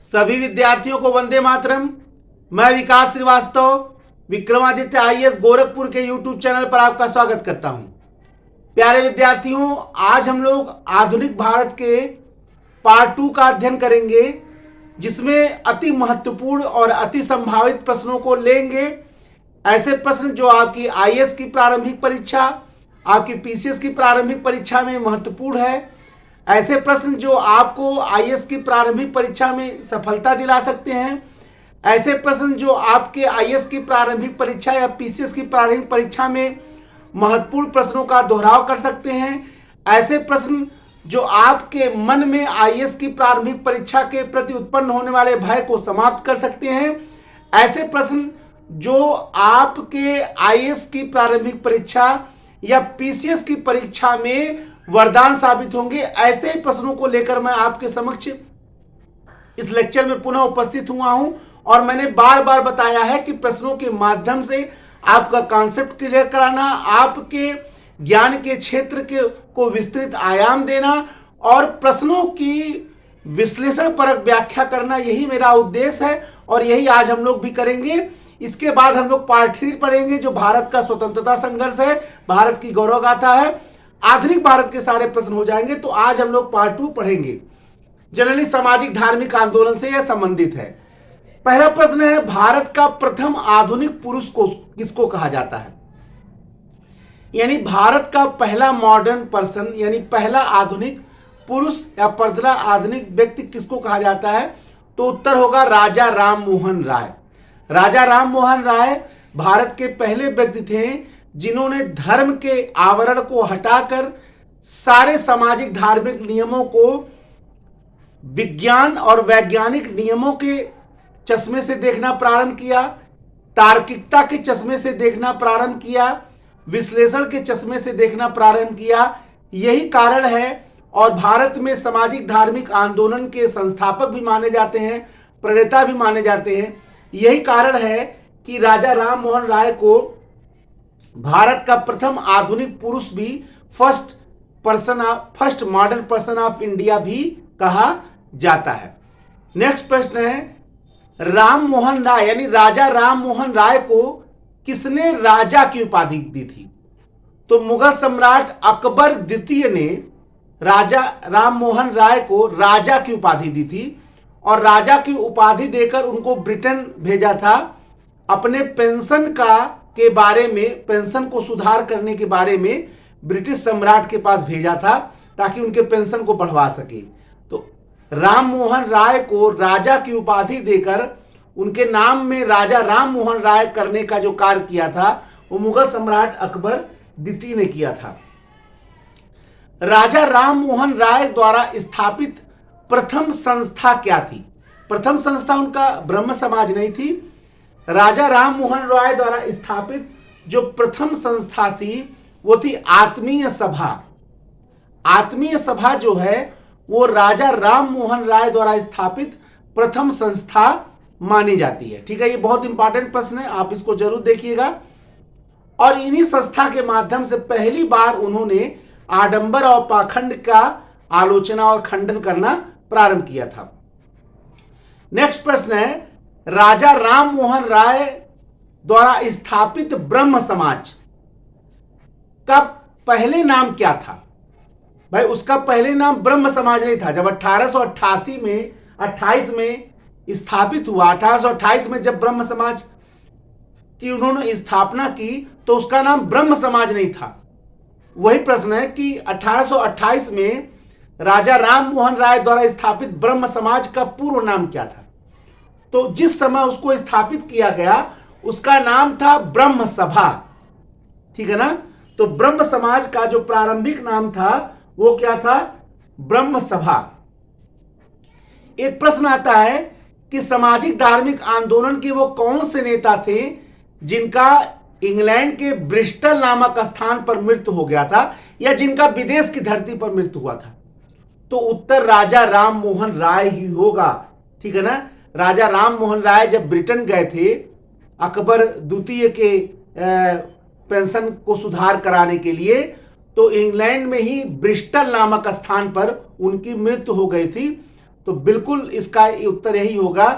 सभी विद्यार्थियों को वंदे मातरम। मैं विकास श्रीवास्तव विक्रमादित्य आईएएस गोरखपुर के यूट्यूब चैनल पर आपका स्वागत करता हूं। प्यारे विद्यार्थियों, आज हम लोग आधुनिक भारत के पार्ट 2 का अध्ययन करेंगे, जिसमें अति महत्वपूर्ण और अति संभावित प्रश्नों को लेंगे। ऐसे प्रश्न जो आपकी आईएएस की प्रारंभिक परीक्षा, आपकी पीसीएस की प्रारंभिक परीक्षा में महत्वपूर्ण है। ऐसे प्रश्न जो आपको आईएएस की प्रारंभिक परीक्षा में सफलता दिला सकते हैं। ऐसे प्रश्न जो आपके आईएएस की प्रारंभिक परीक्षा या पीसीएस की प्रारंभिक परीक्षा में महत्वपूर्ण प्रश्नों का दोहराव कर सकते हैं। ऐसे प्रश्न जो आपके मन में आईएएस की प्रारंभिक परीक्षा के प्रति उत्पन्न होने वाले भय को समाप्त कर सकते हैं। ऐसे प्रश्न जो आपके आईएएस की प्रारंभिक परीक्षा या पीसीएस की परीक्षा में वरदान साबित होंगे, ऐसे प्रश्नों को लेकर मैं आपके समक्ष इस लेक्चर में पुनः उपस्थित हुआ हूं। और मैंने बार बार बताया है कि प्रश्नों के माध्यम से आपका कॉन्सेप्ट क्लियर कराना, आपके ज्ञान के क्षेत्र को विस्तृत आयाम देना और प्रश्नों की विश्लेषण परक व्याख्या करना, यही मेरा उद्देश्य है और यही आज हम लोग भी करेंगे। इसके बाद हम लोग पार्ट 3 पढ़ेंगे, जो भारत का स्वतंत्रता संघर्ष है, भारत की गौरव गाथा है। आधुनिक भारत के सारे प्रश्न हो जाएंगे। तो आज हम लोग पार्ट 2 पढ़ेंगे। जनरली सामाजिक धार्मिक आंदोलन से यह संबंधित है। पहला प्रश्न है, भारत का प्रथम आधुनिक पुरुष को किसको कहा जाता है? यानी भारत का पहला मॉडर्न पर्सन, यानी पहला आधुनिक पुरुष या पहला आधुनिक व्यक्ति किसको कहा जाता है? तो उत्तर होगा राजा राम मोहन राय। राजा राम मोहन राय भारत के पहले व्यक्ति थे जिन्होंने धर्म के आवरण को हटाकर सारे सामाजिक धार्मिक नियमों को विज्ञान और वैज्ञानिक नियमों के चश्मे से देखना प्रारंभ किया, तार्किकता के चश्मे से देखना प्रारंभ किया, विश्लेषण के चश्मे से देखना प्रारंभ किया। यही कारण है और भारत में सामाजिक धार्मिक आंदोलन के संस्थापक भी माने जाते हैं, प्रणेता भी माने जाते हैं। यही कारण है कि राजा राम मोहन राय को भारत का प्रथम आधुनिक पुरुष भी, first modern person of India भी कहा जाता है। नेक्स्ट प्रश्न है, राम मोहन राय यानी राजा राम मोहन राय को किसने राजा की उपाधि दी थी? तो मुगल सम्राट अकबर द्वितीय ने राजा राम मोहन राय को राजा की उपाधि दी थी और राजा की उपाधि देकर उनको ब्रिटेन भेजा था। अपने पेंशन के बारे में, पेंशन को सुधार करने के बारे में ब्रिटिश सम्राट के पास भेजा था ताकि उनके पेंशन को बढ़वा सके। तो राम मोहन राय को राजा की उपाधि देकर उनके नाम में राजा राम मोहन राय करने का जो कार्य किया था वो मुगल सम्राट अकबर द्वितीय ने किया था। राजा राम मोहन राय द्वारा स्थापित प्रथम संस्था क्या थी? प्रथम संस्था उनका ब्रह्म समाज नहीं थी। राजा राम मोहन राय द्वारा स्थापित जो प्रथम संस्था थी वो थी आत्मीय सभा। आत्मीय सभा जो है वो राजा राम मोहन राय द्वारा स्थापित प्रथम संस्था मानी जाती है। ठीक है, ये बहुत इंपॉर्टेंट प्रश्न है, आप इसको जरूर देखिएगा। और इन्हीं संस्था के माध्यम से पहली बार उन्होंने आडंबर और पाखंड का आलोचना और खंडन करना प्रारंभ किया था। नेक्स्ट प्रश्न है, राजा राम मोहन राय द्वारा स्थापित ब्रह्म समाज का पहले नाम क्या था? भाई उसका पहले नाम ब्रह्म समाज नहीं था। जब 1888 में 28 में स्थापित हुआ, 1828 में जब ब्रह्म समाज की उन्होंने स्थापना की तो उसका नाम ब्रह्म समाज नहीं था। वही प्रश्न है कि 1828 में राजा राम मोहन राय द्वारा स्थापित ब्रह्म समाज का पूर्व नाम क्या था? तो जिस समय उसको स्थापित किया गया उसका नाम था ब्रह्म सभा। ठीक है ना? तो ब्रह्म समाज का जो प्रारंभिक नाम था वो क्या था? ब्रह्म सभा। एक प्रश्न आता है कि सामाजिक धार्मिक आंदोलन के वो कौन से नेता थे जिनका इंग्लैंड के ब्रिस्टल नामक स्थान पर मृत्यु हो गया था या जिनका विदेश की धरती पर मृत्यु हुआ था? तो उत्तर राजा राम मोहन राय ही होगा। ठीक है ना? राजा राम मोहन राय जब ब्रिटेन गए थे अकबर द्वितीय के पेंशन को सुधार कराने के लिए, तो इंग्लैंड में ही ब्रिस्टल नामक स्थान पर उनकी मृत्यु हो गई थी। तो बिल्कुल इसका उत्तर यही होगा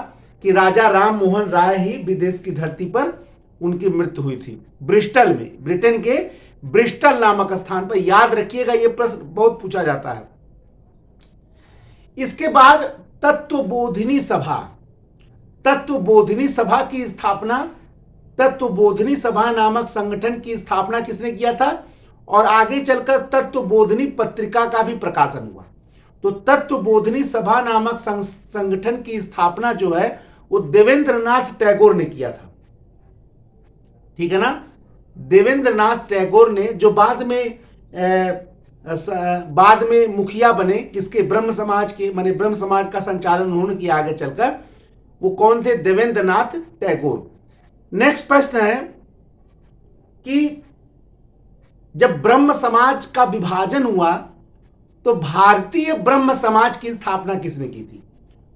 कि राजा राम मोहन राय ही विदेश की धरती पर उनकी मृत्यु हुई थी, ब्रिस्टल में, ब्रिटेन के ब्रिस्टल नामक स्थान पर। याद रखिएगा, यह प्रश्न बहुत पूछा जाता है। इसके बाद तत्वबोधिनी सभा, तत्वबोधिनी सभा की स्थापना, तत्वबोधिनी सभा नामक संगठन की स्थापना किसने किया था? और आगे चलकर तत्वबोधिनी पत्रिका का भी प्रकाशन हुआ। तो तत्वबोधिनी सभा नामक संगठन की स्थापना जो है वो देवेंद्रनाथ टैगोर ने किया था। ठीक है ना? देवेंद्रनाथ टैगोर ने, जो बाद में मुखिया बने, किसके? ब्रह्म समाज के, माने ब्रह्म समाज का संचालन उन्होंने किया आगे चलकर। वो कौन थे? देवेंद्रनाथ टैगोर। नेक्स्ट प्रश्न है कि जब ब्रह्म समाज का विभाजन हुआ तो भारतीय ब्रह्म समाज की स्थापना किसने की थी?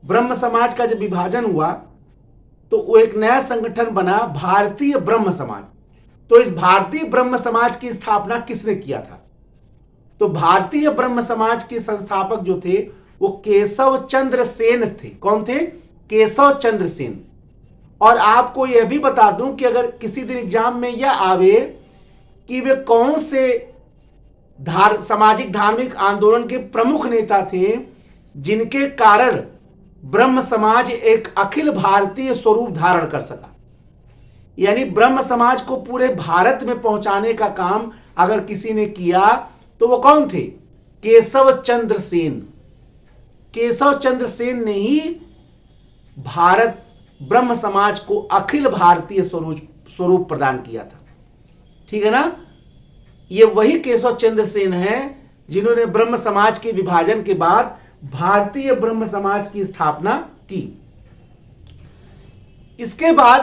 ब्रह्म समाज का जब विभाजन हुआ तो वो एक नया संगठन बना, भारतीय ब्रह्म समाज। तो इस भारतीय ब्रह्म समाज की स्थापना किसने किया था? तो भारतीय ब्रह्म समाज के संस्थापक जो थे वो केशव चंद्र सेन थे। कौन थे? केशव चंद्र सेन। और आपको यह भी बता दूं कि अगर किसी दिन एग्जाम में यह आवे कि वे कौन से सामाजिक धार्मिक आंदोलन के प्रमुख नेता थे जिनके कारण ब्रह्म समाज एक अखिल भारतीय स्वरूप धारण कर सका, यानी ब्रह्म समाज को पूरे भारत में पहुंचाने का काम अगर किसी ने किया तो वो कौन थे? केशव चंद्र सेन। केशव चंद्र सेन ने ही भारत ब्रह्म समाज को अखिल भारतीय स्वरूप प्रदान किया था। ठीक है ना? ये वही केशव चंद्र सेन हैं जिन्होंने ब्रह्म समाज के विभाजन के बाद भारतीय ब्रह्म समाज की स्थापना की। इसके बाद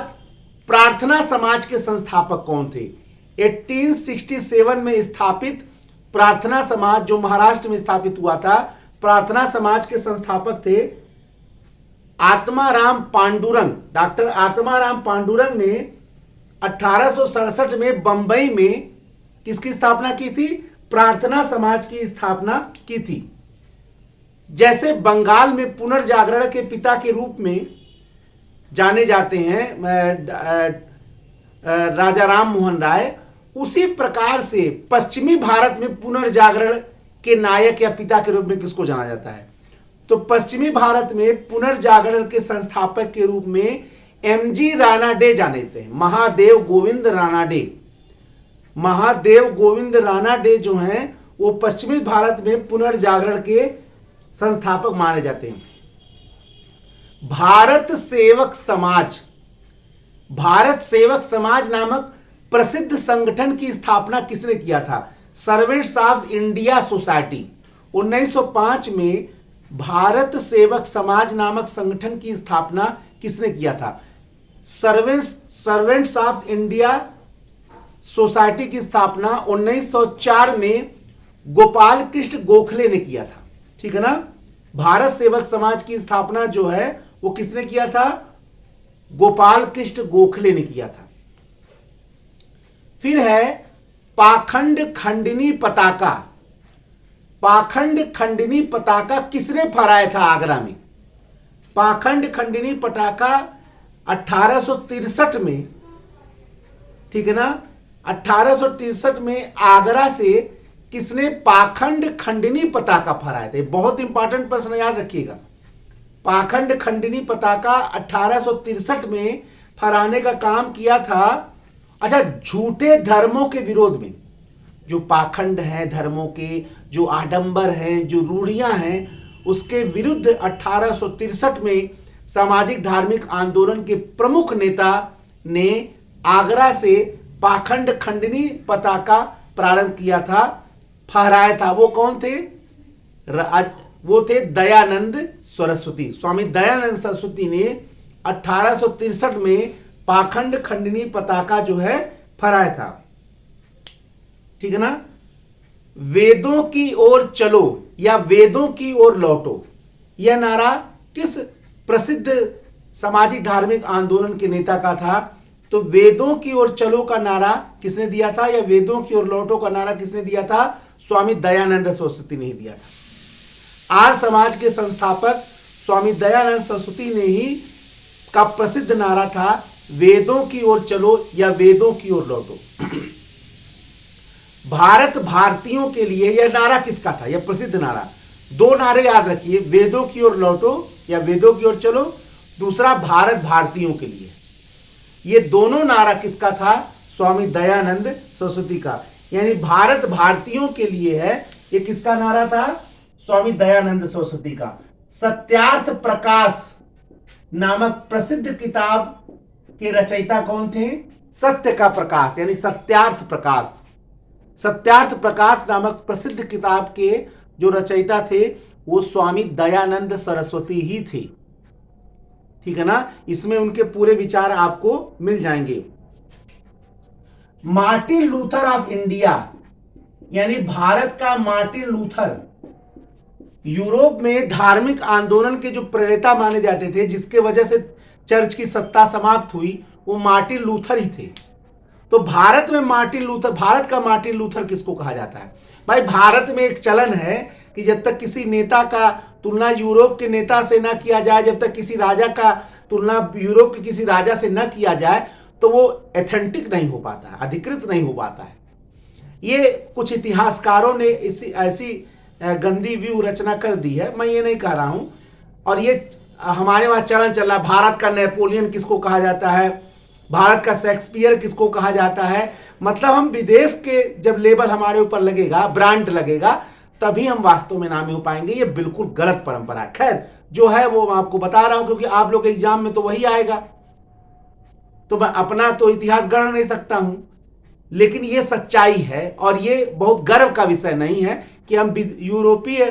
प्रार्थना समाज के संस्थापक कौन थे? 1867 में स्थापित प्रार्थना समाज, जो महाराष्ट्र में स्थापित हुआ था, प्रार्थना समाज के संस्थापक थे आत्माराम पांडुरंग। डॉक्टर आत्माराम पांडुरंग ने 1867 में बंबई में किसकी स्थापना की थी? प्रार्थना समाज की स्थापना की थी। जैसे बंगाल में पुनर्जागरण के पिता के रूप में जाने जाते हैं राजा राम मोहन राय, उसी प्रकार से पश्चिमी भारत में पुनर्जागरण के नायक या पिता के रूप में किसको जाना जाता है? तो पश्चिमी भारत में पुनर्जागरण के संस्थापक के रूप में एमजी रानाडे जाने जाते हैं। महादेव गोविंद रानाडे। महादेव गोविंद रानाडे जो हैं वो पश्चिमी भारत में पुनर्जागरण के संस्थापक माने जाते हैं। भारत सेवक समाज, भारत सेवक समाज नामक प्रसिद्ध संगठन की स्थापना किसने किया था? Servants of India society. 1905 में भारत सेवक समाज नामक संगठन की स्थापना किसने किया था? सर्वेंट्स ऑफ इंडिया सोसाइटी की स्थापना 1904 में गोपाल कृष्ण गोखले ने किया था। ठीक है ना? भारत सेवक समाज की स्थापना जो है वो किसने किया था? गोपाल कृष्ण गोखले ने किया था। फिर है पाखंड खंडिनी पताका। पाखंड खंडिनी पताका किसने फहराया था आगरा में? पाखंड खंडिनी पताका 1863 में, ठीक है ना, 1863 में आगरा से किसने पाखंड खंडिनी पताका फहराए थे? बहुत इंपॉर्टेंट प्रश्न याद रखिएगा। पाखंड खंडिनी पताका 1863 में फहराने का काम किया था। अच्छा, झूठे धर्मों के विरोध में, जो पाखंड है धर्मों के, जो आडंबर हैं, जो रूढ़ियां हैं, उसके विरुद्ध 1863 में सामाजिक धार्मिक आंदोलन के प्रमुख नेता ने आगरा से पाखंड खंडिनी पताका प्रारंभ किया था, फहराया था। वो कौन थे? वो थे दयानंद सरस्वती। स्वामी दयानंद सरस्वती ने 1863 में पाखंड खंडिनी पताका जो है फहराया था। ठीक है ना? वेदों की ओर चलो या वेदों की ओर लौटो, यह नारा किस प्रसिद्ध सामाजिक धार्मिक आंदोलन के नेता का था? तो वेदों की ओर चलो का नारा किसने दिया था, या वेदों की ओर लौटो का नारा किसने दिया था? स्वामी दयानंद सरस्वती ने दिया था। आर्य समाज के संस्थापक स्वामी दयानंद सरस्वती ने ही का प्रसिद्ध नारा था, वेदों की ओर चलो या वेदों की ओर लौटो। भारत भारतीयों के लिए यह नारा किसका था? यह प्रसिद्ध नारा। दो नारे याद रखिए, वेदों की ओर लौटो या वेदों की ओर चलो, दूसरा भारत भारतीयों के लिए। ये दोनों नारा किसका था? स्वामी दयानंद सरस्वती का। यानी भारत भारतीयों के लिए है, ये किसका नारा था? स्वामी दयानंद सरस्वती का। सत्यार्थ प्रकाश नामक प्रसिद्ध किताब के रचयिता कौन थे? सत्य का प्रकाश यानी सत्यार्थ प्रकाश। सत्यार्थ प्रकाश नामक प्रसिद्ध किताब के जो रचयिता थे वो स्वामी दयानंद सरस्वती ही थे। ठीक है ना? इसमें उनके पूरे विचार आपको मिल जाएंगे। मार्टिन लूथर ऑफ इंडिया यानी भारत का मार्टिन लूथर, यूरोप में धार्मिक आंदोलन के जो प्रेरता माने जाते थे, जिसके वजह से चर्च की सत्ता समाप्त हुई, वो मार्टिन लूथर ही थे। तो भारत में मार्टिन लूथर, भारत का मार्टिन लूथर किसको कहा जाता है? भाई भारत में एक चलन है कि जब तक किसी नेता का तुलना यूरोप के नेता से न किया जाए, जब तक किसी राजा का तुलना यूरोप के किसी राजा से न किया जाए, तो वो एथेंटिक नहीं हो पाता है, अधिकृत नहीं हो पाता है। ये कुछ इतिहासकारों ने ऐसी गंदी व्यू रचना कर दी है, मैं ये नहीं कह रहा हूं। और ये हमारे वहां चलन चल रहा है, भारत का नेपोलियन किसको कहा जाता है, भारत का शेक्सपियर किसको कहा जाता है। मतलब हम विदेश के जब लेबल हमारे ऊपर लगेगा, ब्रांड लगेगा, तभी हम वास्तव में नामी हो पाएंगे। ये बिल्कुल गलत परंपरा है। खैर जो है वो मैं आपको बता रहा हूं, क्योंकि आप लोग एग्जाम में तो वही आएगा, तो मैं अपना तो इतिहास गढ़ नहीं सकता हूं। लेकिन ये सच्चाई है और ये बहुत गर्व का विषय नहीं है कि हम यूरोपीय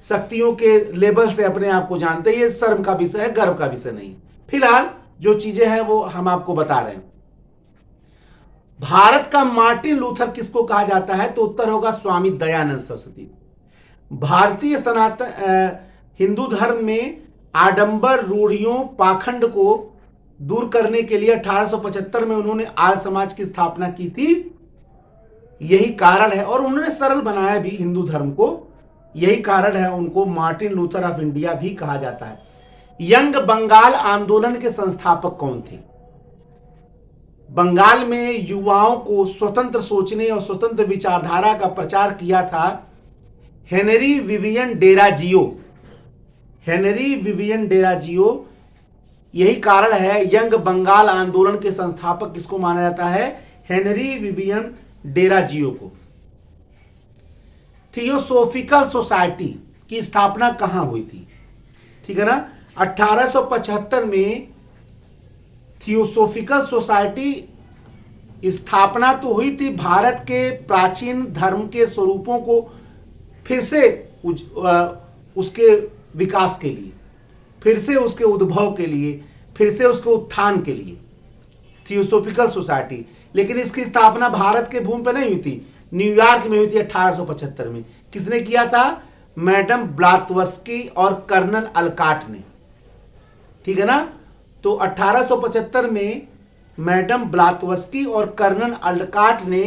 शक्तियों के लेवल से अपने आप को जानते हैं। ये शर्म का विषय है, गर्व का विषय नहीं। फिलहाल जो चीजें हैं वो हम आपको बता रहे हैं। भारत का मार्टिन लूथर किसको कहा जाता है? तो उत्तर होगा स्वामी दयानंद सरस्वती। भारतीय सनातन हिंदू धर्म में आडंबर, रूढ़ियों, पाखंड को दूर करने के लिए 1875 में उन्होंने आर्य समाज की स्थापना की थी। यही कारण है, और उन्होंने सरल बनाया भी हिंदू धर्म को, यही कारण है उनको मार्टिन लूथर ऑफ इंडिया भी कहा जाता है। यंग बंगाल आंदोलन के संस्थापक कौन थे? बंगाल में युवाओं को स्वतंत्र सोचने और स्वतंत्र विचारधारा का प्रचार किया था Henry Vivian Derozio. Henry Vivian Derozio. यही कारण है यंग बंगाल आंदोलन के संस्थापक किसको माना जाता है? हेनरी विवियन डेराजियो को। थियोसोफिकल सोसाइटी की स्थापना कहां हुई थी? ठीक है ना? 1875 में थियोसोफिकल सोसाइटी स्थापना तो हुई थी भारत के प्राचीन धर्म के स्वरूपों को फिर से उसके विकास के लिए, फिर से उसके उद्भव के लिए, फिर से उसके उत्थान के लिए थियोसोफिकल सोसाइटी। लेकिन इसकी स्थापना भारत के भूमि पर नहीं हुई थी, न्यूयॉर्क में हुई थी 1875 में। किसने किया था? मैडम ब्लात्वस्की और कर्नल अलकाट ने। ठीक है ना? तो 1875 में मैडम ब्लात्वस्की और कर्नल अलकाट ने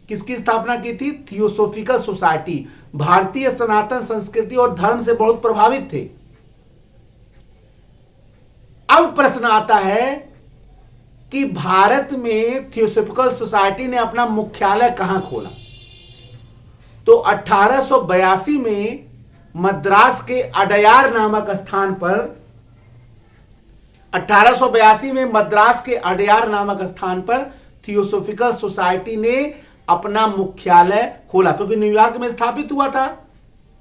किसकी स्थापना की थी? Theosophical society. भारतीय सनातन संस्कृति और धर्म से बहुत प्रभावित थे। अब प्रश्न आता है कि भारत में थियोसोफिकल सोसाइटी ने अपना मुख्यालय कहां खोला? तो 1882 में मद्रास के अडयार नामक स्थान पर 1882 में मद्रास के अडयार नामक स्थान पर थियोसोफिकल सोसाइटी ने अपना मुख्यालय खोला, क्योंकि न्यूयॉर्क में स्थापित हुआ था।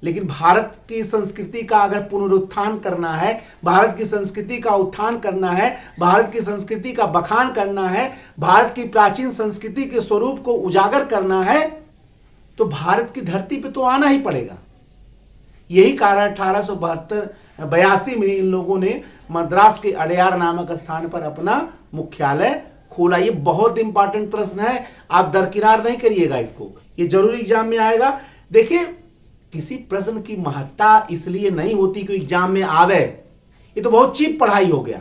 लेकिन भारत की संस्कृति का अगर पुनरुत्थान करना है, भारत की संस्कृति का उत्थान करना है, भारत की संस्कृति का बखान करना है, भारत की प्राचीन संस्कृति के स्वरूप को उजागर करना है, तो भारत की धरती पे तो आना ही पड़ेगा। यही कारण 1882 में इन लोगों ने मद्रास के अडयार नामक स्थान पर अपना मुख्यालय खोला। ये बहुत इंपॉर्टेंट प्रश्न है, आप दरकिनार नहीं करिएगा इसको, ये जरूरी एग्जाम में आएगा। देखिए, किसी प्रश्न की महत्ता इसलिए नहीं होती कि एग्जाम में आवे, ये तो बहुत चीप पढ़ाई हो गया।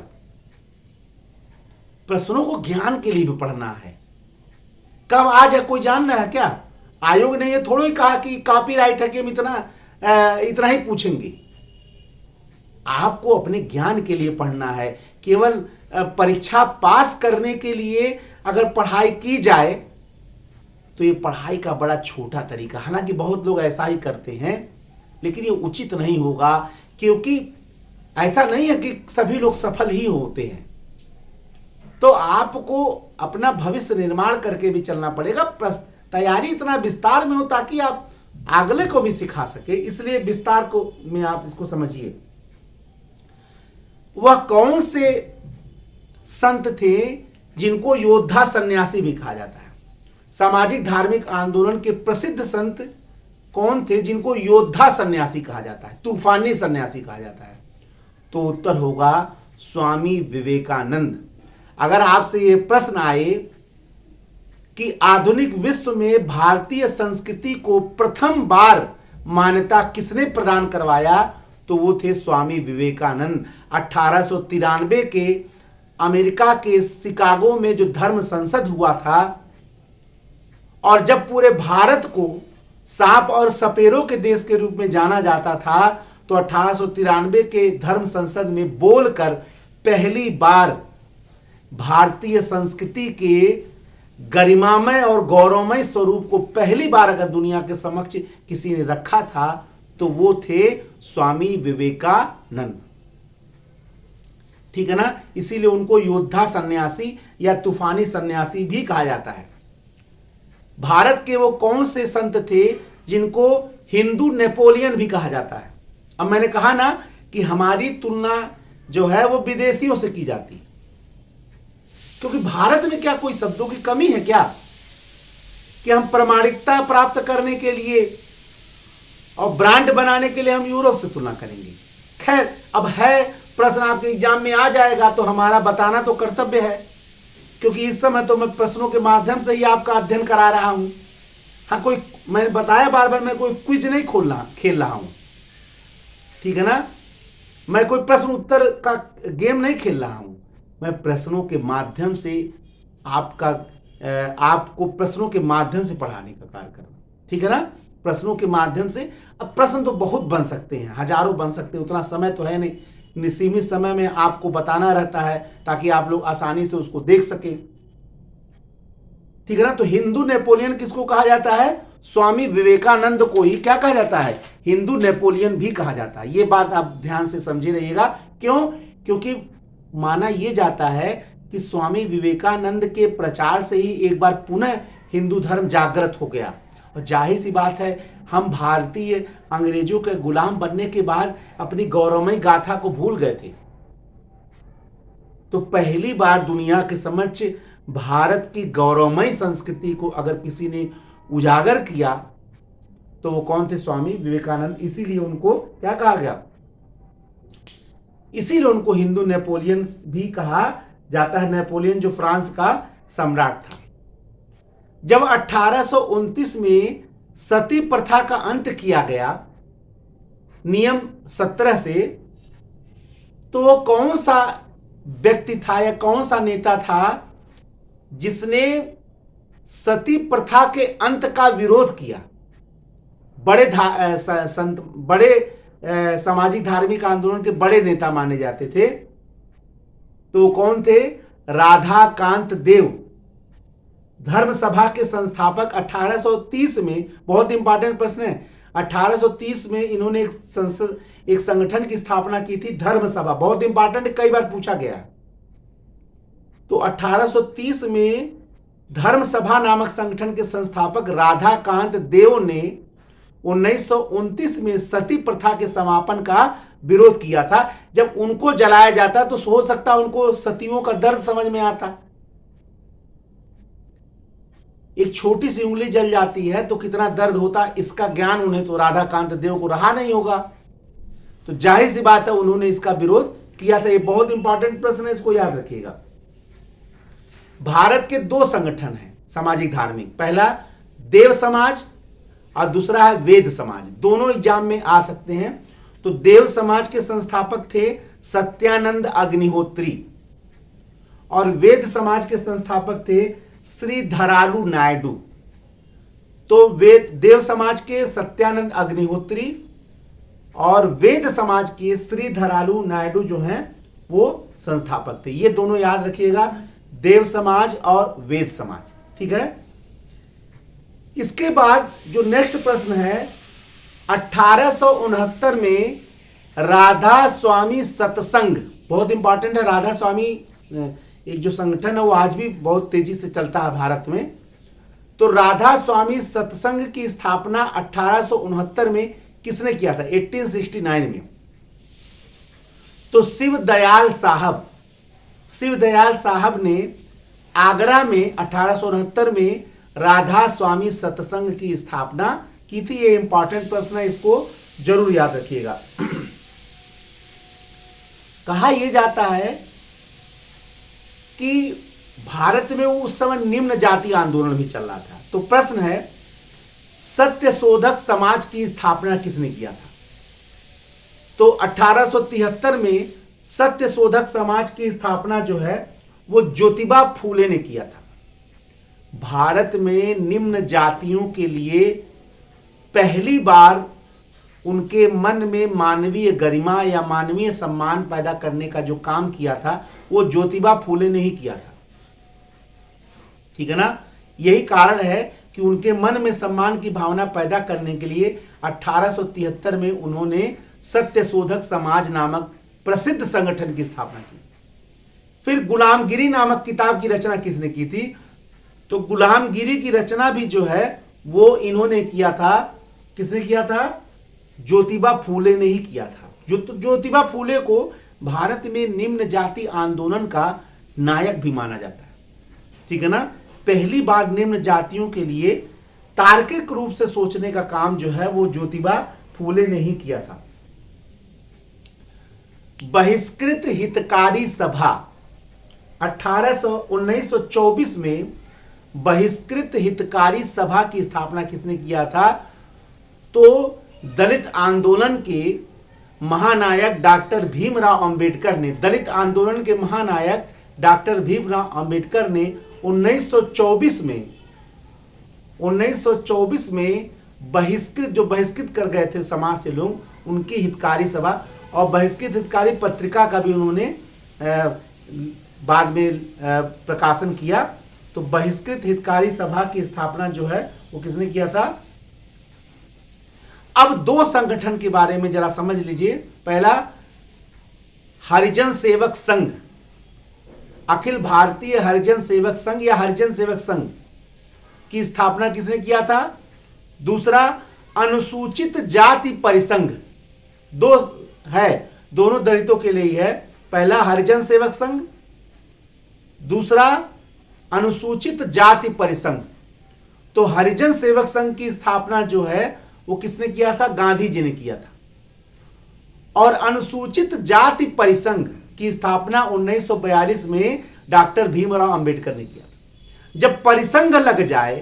प्रश्नों को ज्ञान के लिए भी पढ़ना है। कब आज है कोई जान रहा है क्या? आयोग ने ये थोड़ा ही कहा कि कॉपीराइट है कि हम इतना ही पूछेंगे। आपको अपने ज्ञान के लिए पढ़ना है। केवल परीक्षा पास करने के लिए अगर पढ़ाई की जाए तो ये पढ़ाई का बड़ा छोटा तरीका, हालांकि बहुत लोग ऐसा ही करते हैं, लेकिन ये उचित नहीं होगा, क्योंकि ऐसा नहीं है कि सभी लोग सफल ही होते हैं। तो आपको अपना भविष्य निर्माण करके भी चलना पड़ेगा। तैयारी इतना विस्तार में हो ताकि आप अगले को भी सिखा सके, इसलिए विस्तार को में आप इसको समझिए। वह कौन से संत थे जिनको योद्धा सन्यासी भी कहा जाता है? सामाजिक धार्मिक आंदोलन के प्रसिद्ध संत कौन थे जिनको योद्धा सन्यासी कहा जाता है, तूफानी सन्यासी कहा जाता है? तो उत्तर होगा स्वामी विवेकानंद। अगर आपसे यह प्रश्न आए कि आधुनिक विश्व में भारतीय संस्कृति को प्रथम बार मान्यता किसने प्रदान करवाया, तो वो थे स्वामी विवेकानंद। 1893 के अमेरिका के शिकागो में जो धर्म संसद हुआ था, और जब पूरे भारत को सांप और सपेरों के देश के रूप में जाना जाता था, तो 1893 के धर्म संसद में बोलकर पहली बार भारतीय संस्कृति के गरिमामय और गौरवमय स्वरूप को पहली बार अगर दुनिया के समक्ष किसी ने रखा था, तो वो थे स्वामी विवेकानंद। ठीक है ना? इसीलिए उनको योद्धा सन्यासी या तूफानी सन्यासी भी कहा जाता है। भारत के वो कौन से संत थे जिनको हिंदू नेपोलियन भी कहा जाता है? अब मैंने कहा ना कि हमारी तुलना जो है वो विदेशियों से की जाती है, क्योंकि भारत में क्या कोई शब्दों की कमी है क्या कि हम प्रामाणिकता प्राप्त करने के लिए और ब्रांड बनाने के लिए हम यूरोप से तुलना करेंगे? खैर, अब है प्रश्न आपके एग्जाम में आ जाएगा, तो हमारा बताना तो कर्तव्य है, क्योंकि इस समय तो मैं प्रश्नों के माध्यम से ही आपका अध्ययन करा रहा हूं। हाँ, कोई मैंने बताया बार बार, मैं कोई क्विज नहीं खेल रहा हूं। ठीक है ना? मैं कोई प्रश्न उत्तर का गेम नहीं खेल रहा हूं। मैं प्रश्नों के माध्यम से आपको प्रश्नों के माध्यम से पढ़ाने का कार्य कर रहा हूं। ठीक है ना? प्रश्नों के माध्यम से। अब प्रश्न तो बहुत बन सकते हैं, हजारों बन सकते हैं, उतना समय तो है नहीं। सीमित समय में आपको बताना रहता है ताकि आप लोग आसानी से उसको देख सकें। ठीक है ना? तो हिंदू नेपोलियन किसको कहा जाता है? स्वामी विवेकानंद को ही क्या कहा जाता है? हिंदू नेपोलियन भी कहा जाता है। ये बात आप ध्यान से समझे रहिएगा। क्यों? क्योंकि माना यह जाता है कि स्वामी विवेकानंद के प्रचार से ही एक बार पुनः हिंदू धर्म जागृत हो गया। और जाहिर सी बात है, हम भारतीय अंग्रेजों के गुलाम बनने के बाद अपनी गौरवमयी गाथा को भूल गए थे। तो पहली बार दुनिया के समक्ष भारत की गौरवमयी संस्कृति को अगर किसी ने उजागर किया, तो वो कौन थे? स्वामी विवेकानंद। इसीलिए उनको क्या कहा गया? इसीलिए उनको हिंदू नेपोलियन भी कहा जाता है। नेपोलियन जो फ्रांस का सम्राट था। जब 1829 में सती प्रथा का अंत किया गया नियम 17 से, तो वो कौन सा व्यक्ति था या कौन सा नेता था जिसने सती प्रथा के अंत का विरोध किया? बड़े सामाजिक धार्मिक आंदोलन के बड़े नेता माने जाते थे। तो वो कौन थे? राधाकांत देव, धर्म सभा के संस्थापक। 1830 में, बहुत इंपॉर्टेंट प्रश्न है, 1830 में इन्होंने एक संगठन की स्थापना की थी, धर्म सभा। बहुत इंपॉर्टेंट, कई बार पूछा गया। तो 1830 में धर्म सभा नामक संगठन के संस्थापक राधाकांत देव ने 1929 में सती प्रथा के समापन का विरोध किया था। जब उनको जलाया जाता तो हो सकता उनको सतियों का दर्द समझ में आता। एक छोटी सी उंगली जल जाती है तो कितना दर्द होता, इसका ज्ञान उन्हें तो राधाकांत देव को रहा नहीं होगा। तो जाहिर सी बात है उन्होंने इसका विरोध किया था। ये बहुत इंपॉर्टेंट प्रश्न है, इसको याद रखिएगा। भारत के दो संगठन हैं सामाजिक धार्मिक, पहला देव समाज और दूसरा है वेद समाज। दोनों एग्जाम में आ सकते हैं। तो देव समाज के संस्थापक थे सत्यानंद अग्निहोत्री और वेद समाज के संस्थापक थे श्रीधरालु नायडू। तो देव समाज के सत्यानंद अग्निहोत्री और वेद समाज के श्रीधरालु नायडू जो हैं वो संस्थापक थे। ये दोनों याद रखिएगा, देव समाज और वेद समाज, ठीक है। इसके बाद जो नेक्स्ट प्रश्न है, 1869 में राधा स्वामी सत्संग, बहुत इंपॉर्टेंट है। राधा स्वामी एक जो संगठन है वो आज भी बहुत तेजी से चलता है भारत में। तो राधा स्वामी सत्संग की स्थापना 1869 में किसने किया था? 1869 में। तो शिवदयाल साहब ने आगरा में 1869 में राधा स्वामी सत्संग की स्थापना की थी। ये इंपॉर्टेंट प्रश्न है, इसको जरूर याद रखिएगा। कहा यह जाता है कि भारत में उस समय निम्न जाति आंदोलन भी चल रहा था। तो प्रश्न है, सत्यशोधक समाज की स्थापना किसने किया था? तो 1873 में सत्यशोधक समाज की स्थापना जो है वो ज्योतिबा फूले ने किया था। भारत में निम्न जातियों के लिए पहली बार उनके मन में मानवीय गरिमा या मानवीय सम्मान पैदा करने का जो काम किया था वो ज्योतिबा फूले ने ही किया था, ठीक है ना। यही कारण है कि उनके मन में सम्मान की भावना पैदा करने के लिए 1873 में उन्होंने सत्यशोधक समाज नामक प्रसिद्ध संगठन की स्थापना की। फिर गुलामगिरी नामक किताब की रचना किसने की थी? तो गुलामगिरी की रचना भी जो है वो इन्होंने किया था। किसने किया था? ज्योतिबा फूले ने ही किया था। ज्योतिबा फूले को भारत में निम्न जाति आंदोलन का नायक भी माना जाता है, ठीक है ना। पहली बार निम्न जातियों के लिए तार्किक रूप से सोचने का काम जो है वो ज्योतिबा फूले ने ही किया था। बहिष्कृत हितकारी सभा 1924 में बहिष्कृत हितकारी सभा की स्थापना किसने किया था? तो दलित आंदोलन के महानायक डॉक्टर भीमराव अंबेडकर ने, दलित आंदोलन के महानायक डॉक्टर भीमराव अंबेडकर ने 1924 में बहिष्कृत कर गए थे समाज से लोग, उनकी हितकारी सभा और बहिष्कृत हितकारी पत्रिका का भी उन्होंने बाद में प्रकाशन किया। तो बहिष्कृत हितकारी सभा की स्थापना जो है वो किसने किया था? अब दो संगठन के बारे में जरा समझ लीजिए। पहला, हरिजन सेवक संघ, अखिल भारतीय हरिजन सेवक संघ या हरिजन सेवक संघ की स्थापना किसने किया था? दूसरा, अनुसूचित जाति परिसंघ, दो है, दोनों दलितों के लिए ही है। पहला हरिजन सेवक संघ, दूसरा अनुसूचित जाति परिसंघ। तो हरिजन सेवक संघ की स्थापना जो है वो किसने किया था? गांधी जी ने किया था। और अनुसूचित जाति परिसंघ की स्थापना 1942 में डॉक्टर भीमराव अंबेडकर ने किया था। जब परिसंघ लग जाए,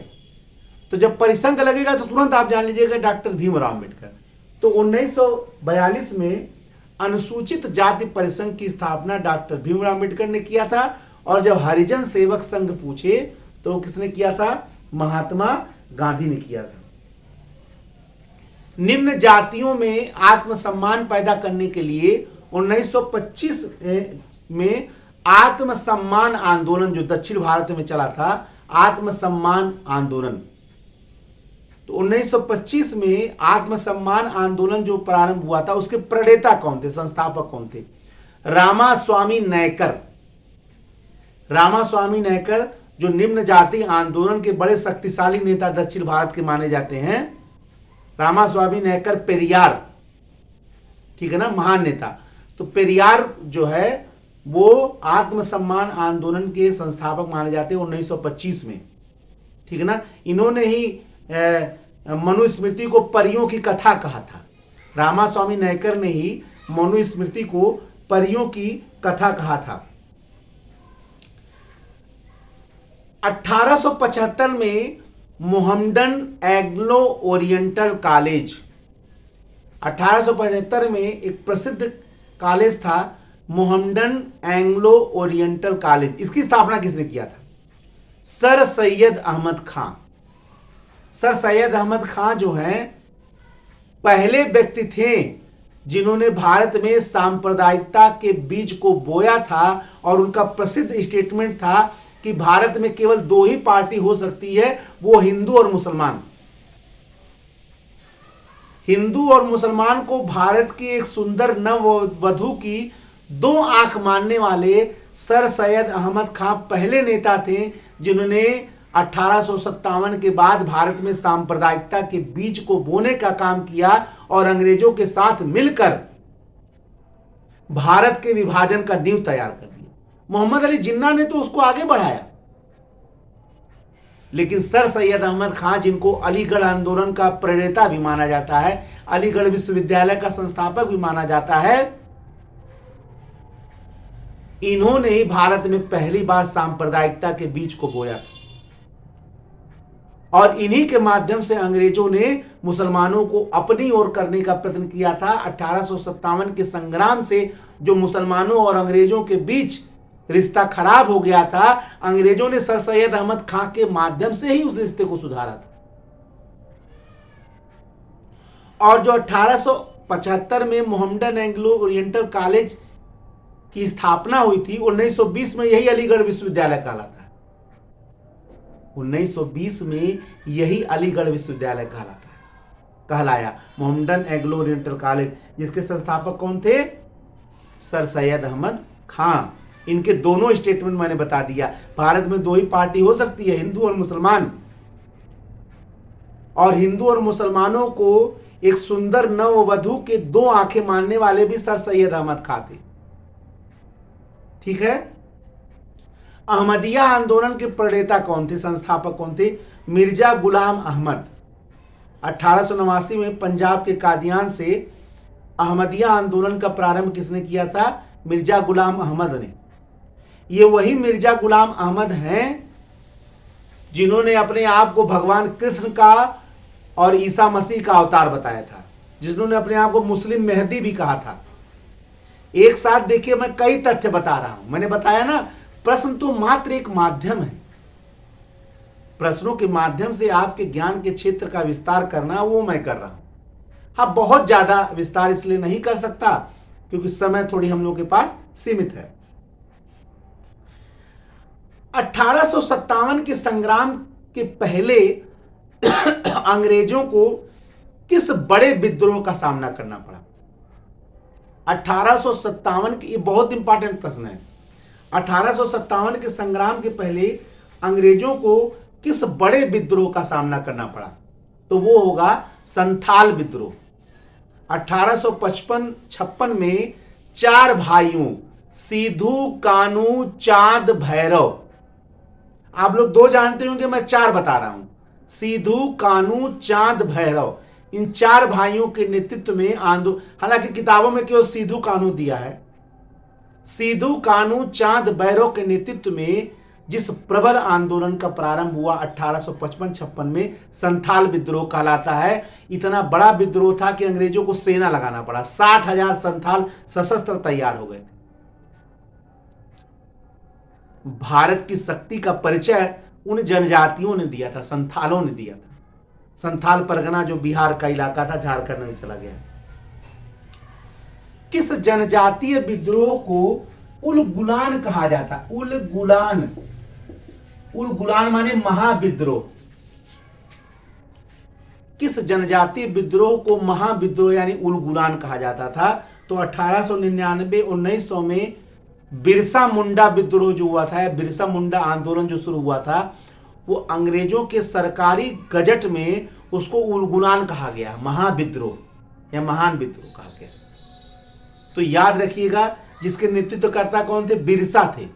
तो जब परिसंघ लगेगा तो तुरंत आप जान लीजिएगा डॉक्टर भीमराव अंबेडकर। तो 1942 में अनुसूचित जाति परिसंघ की स्थापना डॉक्टर भीमराव अंबेडकर ने किया था। और जब हरिजन सेवक संघ पूछे तो किसने किया था? महात्मा गांधी ने किया था। निम्न जातियों में आत्मसम्मान पैदा करने के लिए 1925 में आत्मसम्मान आंदोलन जो दक्षिण भारत में चला था, आत्मसम्मान आंदोलन, तो 1925 में आत्मसम्मान आंदोलन जो प्रारंभ हुआ था उसके प्रणेता कौन थे, संस्थापक कौन थे? रामास्वामी नायकर। रामास्वामी नायकर जो निम्न जाति आंदोलन के बड़े शक्तिशाली नेता दक्षिण भारत के माने जाते हैं। रामास्वामी नायकर पेरियार, ठीक है ना, महान नेता। तो पेरियार जो है वो आत्मसम्मान आंदोलन के संस्थापक माने जाते हैं 1925 में, ठीक है ना। इन्होंने ही मनुस्मृति को परियों की कथा कहा था। रामास्वामी नायकर ने ही मनुस्मृति को परियों की कथा कहा था। 1875 में मोहम्मडन एंग्लो ओरिएंटल कॉलेज, 1875 में एक प्रसिद्ध कॉलेज था मोहम्मडन एंग्लो ओरिएंटल कॉलेज। इसकी स्थापना किसने किया था? सर सैयद अहमद खां। सर सैयद अहमद खां जो हैं पहले व्यक्ति थे जिन्होंने भारत में सांप्रदायिकता के बीज को बोया था, और उनका प्रसिद्ध स्टेटमेंट था कि भारत में केवल दो ही पार्टी हो सकती है, वो हिंदू और मुसलमान। हिंदू और मुसलमान को भारत की एक सुंदर नववधु की दो आंख मानने वाले सर सैयद अहमद खां पहले नेता थे, जिन्होंने 1857 के बाद भारत में सांप्रदायिकता के बीज को बोने का काम किया और अंग्रेजों के साथ मिलकर भारत के विभाजन का नींव तैयार कर दिया। मोहम्मद अली जिन्ना ने तो उसको आगे बढ़ाया, लेकिन सर सैयद अहमद खां, जिनको अलीगढ़ आंदोलन का प्रणेता भी माना जाता है, अलीगढ़ विश्वविद्यालय का संस्थापक भी माना जाता है, इन्होंने ही भारत में पहली बार सांप्रदायिकता के बीज को बोया था, और इन्हीं के माध्यम से अंग्रेजों ने मुसलमानों को अपनी ओर करने का प्रयत्न किया था। 1857 के संग्राम से जो मुसलमानों और अंग्रेजों के बीच रिश्ता खराब हो गया था, अंग्रेजों ने सर सैयद अहमद खां के माध्यम से ही उस रिश्ते को सुधारा था। और जो 1875 में मोहम्मदन एंग्लो ओरिएंटल कॉलेज की स्थापना हुई थी, 1920 में यही अलीगढ़ विश्वविद्यालय कहलाता है। 1920 में यही अलीगढ़ विश्वविद्यालय कहलाया, मोहम्मदन एंग्लो ओरिएंटल कॉलेज, जिसके संस्थापक कौन थे? सर सैयद अहमद खां। इनके दोनों स्टेटमेंट मैंने बता दिया। भारत में दो ही पार्टी हो सकती है, हिंदू और मुसलमान, और हिंदू और मुसलमानों को एक सुंदर नववधु के दो आंखें मानने वाले भी सर सैयद अहमद खां थे। ठीक है। अहमदिया आंदोलन के प्रणेता कौन थे, संस्थापक कौन थे? मिर्जा गुलाम अहमद। 1889 में पंजाब के कादियान से अहमदिया आंदोलन का प्रारंभ किसने किया था? मिर्जा गुलाम अहमद ने। ये वही मिर्जा गुलाम अहमद हैं जिन्होंने अपने आप को भगवान कृष्ण का और ईसा मसीह का अवतार बताया था, जिन्होंने अपने आप को मुस्लिम मेहदी भी कहा था। एक साथ देखिए, मैं कई तथ्य बता रहा हूं। मैंने बताया ना, प्रश्न तो मात्र एक माध्यम है। प्रश्नों के माध्यम से आपके ज्ञान के क्षेत्र का विस्तार करना, वो मैं कर रहा हूं। हाँ, बहुत ज्यादा विस्तार इसलिए नहीं कर सकता क्योंकि समय थोड़ी हम लोगों के पास सीमित है। 1857 के संग्राम के पहले अंग्रेजों को किस बड़े विद्रोह का सामना करना पड़ा? 1857 के, ये बहुत इंपॉर्टेंट प्रश्न है। 1857 के संग्राम के पहले अंग्रेजों को किस बड़े विद्रोह का सामना करना पड़ा? तो वो होगा संथाल विद्रोह। 1855-56 में चार भाइयों सिद्धू, कानू, चांद, भैरव, आप लोग दो जानते होंगे, मैं चार बता रहा हूं, सिद्धू, कानू, चांद, भैरव, इन चार भाइयों के नेतृत्व में आंदोलन, हालांकि किताबों में केवल सिद्धू कानू दिया है, सिद्धू, कानू, चांद, भैरव के नेतृत्व में जिस प्रबल आंदोलन का प्रारंभ हुआ 1855-56 में, संथाल विद्रोह कहलाता है। इतना बड़ा विद्रोह था कि अंग्रेजों को सेना लगाना पड़ा। 60,000 संथाल सशस्त्र तैयार हो गए। भारत की शक्ति का परिचय उन जनजातियों ने दिया था, संथालों ने दिया था। संथाल परगना जो बिहार का इलाका था, झारखंड में चला गया। किस जनजातीय विद्रोह को उल-गुलान कहा जाता? उल-गुलान, उल-गुलान माने महाविद्रोह। किस जनजातीय विद्रोह को महाविद्रोह यानी उल-गुलान कहा जाता था? तो 1899-1900 में बिरसा मुंडा विद्रोह जो हुआ था, बिरसा मुंडा आंदोलन जो शुरू हुआ था, वो अंग्रेजों के सरकारी गजट में उसको उल-गुलान कहा गया, महाविद्रोह या महान विद्रोह कहा गया। तो याद रखिएगा, जिसके नेतृत्वकर्ता कौन थे? बिरसा थे।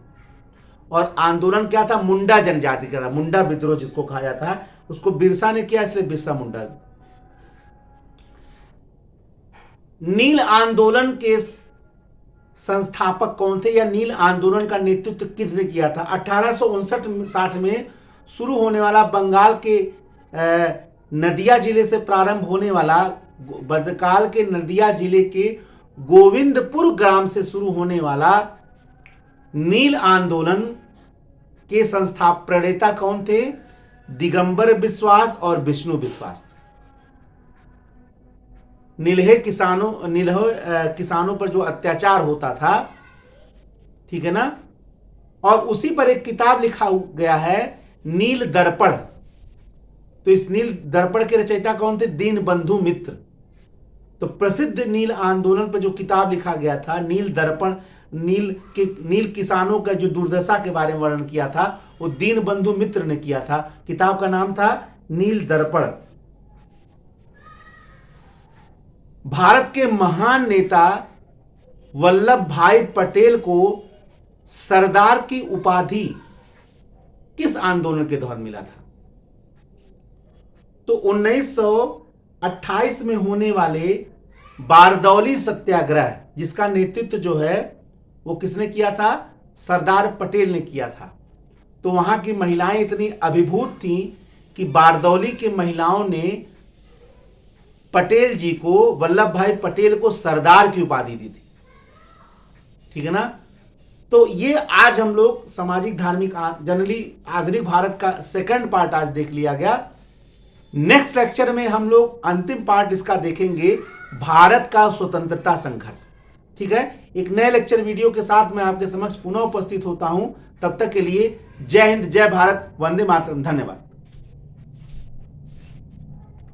और आंदोलन क्या था? मुंडा जनजाति का था। मुंडा विद्रोह जिसको कहा जाता है, उसको बिरसा ने किया, इसलिए बिरसा मुंडा। नील आंदोलन के संस्थापक कौन थे, या नील आंदोलन का नेतृत्व किसने किया था? 1859-60 में शुरू होने वाला बंगाल के नदिया जिले से प्रारंभ होने वाला, बंगाल के नदिया जिले के गोविंदपुर ग्राम से शुरू होने वाला नील आंदोलन के प्रणेता कौन थे? दिगंबर बिश्वास और विष्णु बिश्वास। नीलहे किसानों पर जो अत्याचार होता था, ठीक है ना, और उसी पर एक किताब लिखा गया है नील दर्पण। तो इस नील दर्पण के रचयिता कौन थे? दीनबंधु मित्र। तो प्रसिद्ध नील आंदोलन पर जो किताब लिखा गया था नील दर्पण, नील किसानों का जो दुर्दशा के बारे में वर्णन किया था वो दीनबंधु मित्र ने किया था। किताब का नाम था नील दर्पण। भारत के महान नेता वल्लभ भाई पटेल को सरदार की उपाधि किस आंदोलन के दौरान मिला था? तो 1928 में होने वाले बारदौली सत्याग्रह, जिसका नेतृत्व जो है वो किसने किया था? सरदार पटेल ने किया था। तो वहां की महिलाएं इतनी अभिभूत थीं कि बारदौली के महिलाओं ने पटेल जी को, वल्लभ भाई पटेल को सरदार की उपाधि दी थी, ठीक है ना। तो ये आज हम लोग सामाजिक धार्मिक जनरली आधुनिक भारत का सेकंड पार्ट आज देख लिया गया। नेक्स्ट लेक्चर में हम लोग अंतिम पार्ट इसका देखेंगे, भारत का स्वतंत्रता संघर्ष, ठीक है। एक नए लेक्चर वीडियो के साथ मैं आपके समक्ष पुनः उपस्थित होता हूं। तब तक के लिए जय हिंद, जय भारत, वंदे मातरम, धन्यवाद।